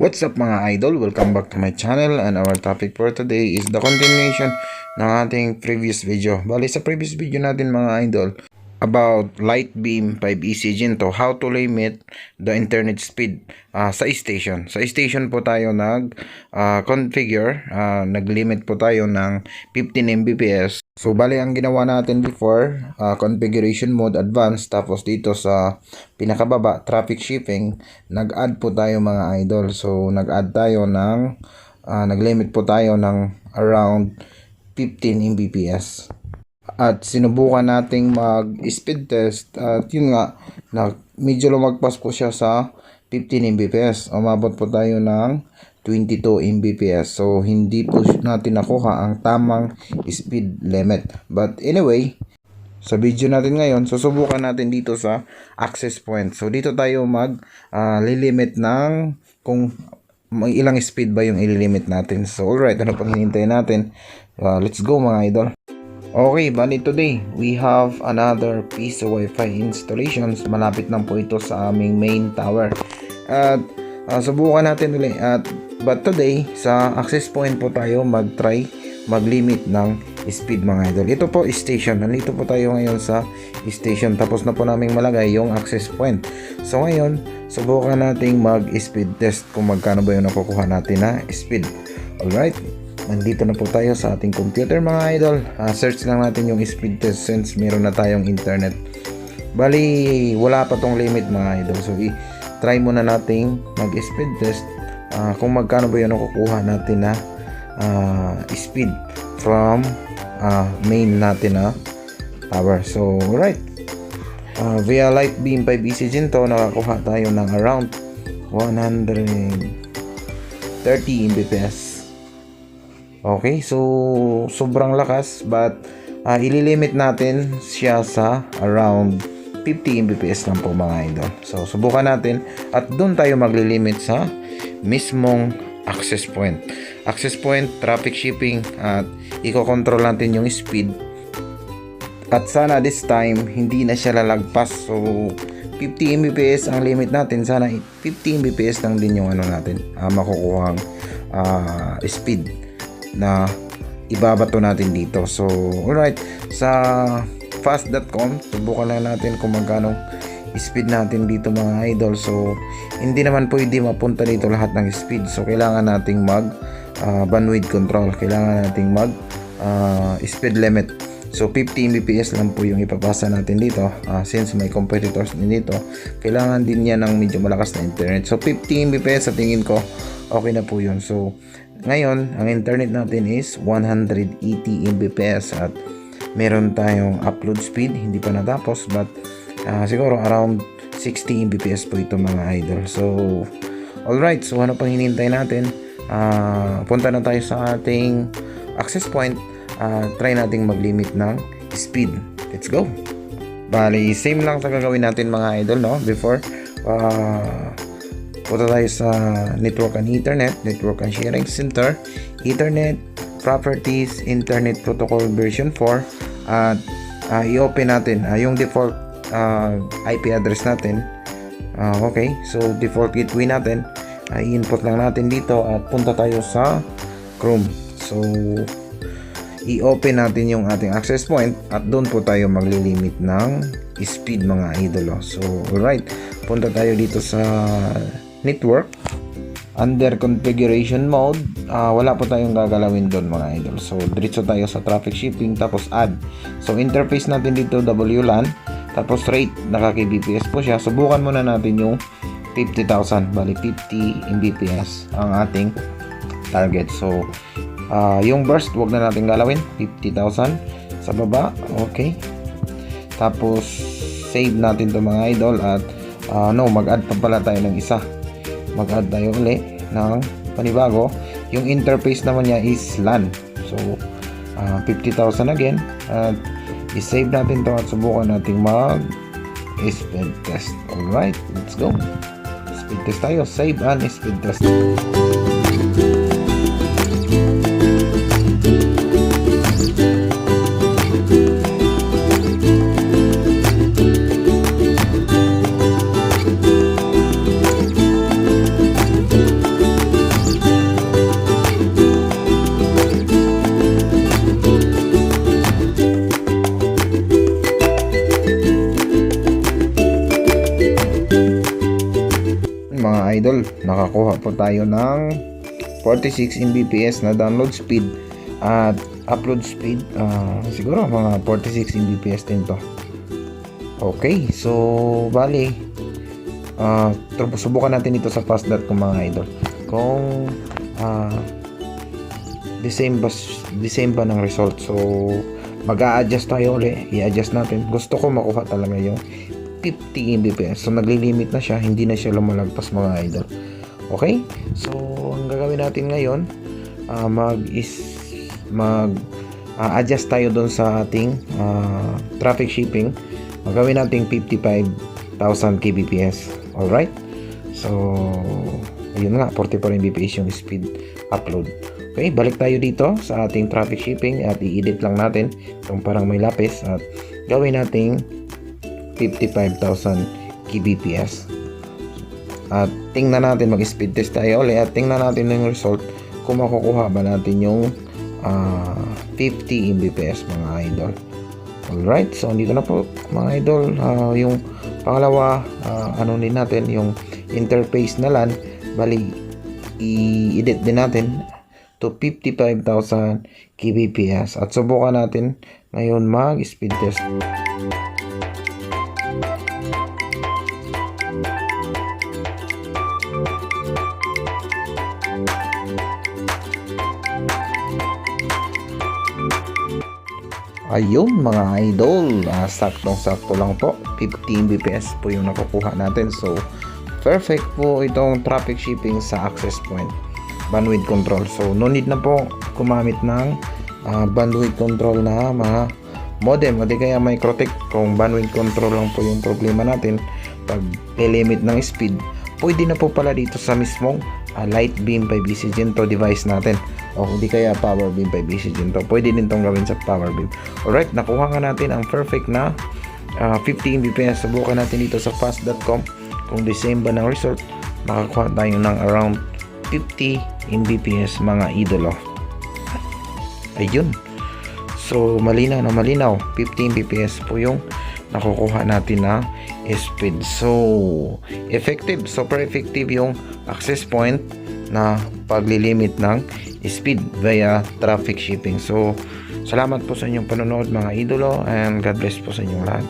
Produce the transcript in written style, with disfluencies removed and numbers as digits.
What's up mga idol? Welcome back to my channel, and our topic for today is the continuation ng ating previous video. Bali sa previous video natin mga idol about Lightbeam 5EC Ginto, how to limit the internet speed sa station. Sa station po tayo configure, nag-limit po tayo ng 15 Mbps. So bali ang ginawa natin before, configuration mode advanced, tapos dito sa pinakababa traffic shipping, nag-add po tayo mga idol. So nag-add tayo ng nag-limit po tayo ng around 15 Mbps. At sinubukan nating mag-speed test at yun nga, medyo lumagpas po siya sa 15 Mbps. Umabot po tayo ng 22 Mbps. So hindi po natin nakuha ang tamang speed limit. But anyway, sa video natin ngayon, susubukan natin dito sa access point. So dito tayo lilimit ng kung may ilang speed ba yung ililimit natin. So alright, ano pang hinihintay natin? Let's go mga idol. Okay, bali today we have another piece of Wi-Fi installations. Malapit lang po ito sa aming main tower. At subukan natin ulit. But today sa access point po tayo mag-limit ng speed mga idol. Ito po station. Nandito po tayo ngayon sa station. Tapos na po naming malagay yung access point. So ngayon, subukan nating mag-speed test kung magkano ba yung nakukuha natin na speed. Alright. Nandito na po tayo sa ating computer mga idol. Search lang natin yung speed test since meron na tayong internet. Bali, wala pa tong limit mga idol. So, try muna nating mag-speed test kung magkano ba yung nakukuha natin na speed from main natin na tower. So, alright. Via Lightbeam 5EC Ginto, nakakuha tayo ng around 130 Mbps. Okay, so sobrang lakas, but ililimit natin siya sa around 50 Mbps lang po mga idol. So subukan natin at doon tayo maglilimit sa mismong access point. Access point, traffic shipping, at i-control natin yung speed. At sana this time hindi na siya lalagpas. So 50 Mbps ang limit natin. Sana 50 Mbps lang din yung natin makukuhang speed na ibabato natin dito. So alright, sa fast.com subukan lang natin kung magkano speed natin dito mga idol. So hindi naman pwede mapunta dito lahat ng speed. So kailangan nating mag bandwidth control, kailangan nating mag speed limit. So 50 Mbps lang po yung ipapasa natin dito. Since may competitors din dito, kailangan din yan ng medyo malakas na internet. So 50 Mbps sa tingin ko okay na po yun. So ngayon, ang internet natin is 180 Mbps at meron tayong upload speed, hindi pa natapos, but siguro around 60 Mbps po ito mga idol. So, alright, so ano pang hinihintay natin? Punta na tayo sa ating access point. Try nating mag-limit ng speed. Let's go! Bali, same lang sa gagawin natin mga idol, no? Before, punta tayo sa network and ethernet, network and sharing center, ethernet, properties, internet protocol version 4, at i-open natin yung default IP address natin. Okay, so default gateway natin, i-input lang natin dito at punta tayo sa Chrome. So i-open natin yung ating access point at doon po tayo maglilimit ng speed mga idolo. So alright, punta tayo dito sa network, under configuration mode. Wala po tayong gagalawin doon mga idol. So diretso tayo sa traffic shipping, tapos add. So interface natin dito WLAN, tapos rate, naka-kbps po siya. Subukan muna natin yung 50,000, bali 50 Mbps ang ating target. So yung burst wag na natin galawin, 50,000 sa baba. Okay, tapos save natin to mga idol. At mag-add pa pala tayo ng isa. Mag-add tayo ulit ng panibago. Yung interface naman niya is LAN. So 50,000 again. At i-save natin to at subukan natin mag-speed test. Alright, let's go. Speed test tayo. Save and speed test. idol, nakakuha po tayo ng 46 Mbps na download speed at upload speed. Siguro mga 46 Mbps din to. Okay, so bali subukan natin ito sa fast.com mga idol. Kung the same ba ng result. So mag-a-adjust tayo ulit, i-adjust natin. Gusto ko makuha talaga yung 50 Mbps. So naglilimit na siya, hindi na siya lumalagpas mga idol. Okay, so ang gagawin natin ngayon, mag-adjust tayo doon sa ating traffic shipping. Magawin natin 55,000 kbps. Alright, so ayun nga, 44 Mbps yung speed upload. Okay, balik tayo dito sa ating traffic shipping at i-edit lang natin itong parang may lapis at gawin nating 55,000 kbps. At tingnan natin, mag-speed test tayo ulit at tingnan natin yung result kung makukuha ba natin yung 50 Mbps mga idol. Alright, so dito na po mga idol, yung pangalawa, ano din natin yung interface na LAN, bali i-edit din natin to 55,000 kbps at subukan natin ngayon mag-speed test. Ayun mga idol, saktong-sakto lang po, 50 Mbps po yung nakukuha natin. So perfect po itong traffic shipping sa access point bandwidth control. So no need na po gumamit ng bandwidth control na mga modem o di kaya Microtech. Kung bandwidth control lang po yung problema natin pag limit ng speed, pwede na po pala dito sa mismong Lightbeam 5EC Gen 2 device natin o di kaya Powerbeam 5EC Gen 2. Pwede din itong gawin sa Powerbeam. Alright, nakuha nga natin ang perfect na 50 Mbps. Subukan natin dito sa fast.com kung the same ba ng result. Makakuha tayo ng around 50 Mbps mga idolo. Ayun, so malinaw na malinaw, 50 Mbps po yung nakukuha natin na speed. So effective, super effective yung access point na paglilimit ng speed via traffic shipping. So salamat po sa inyong panonood mga idolo and God bless po sa inyong lahat.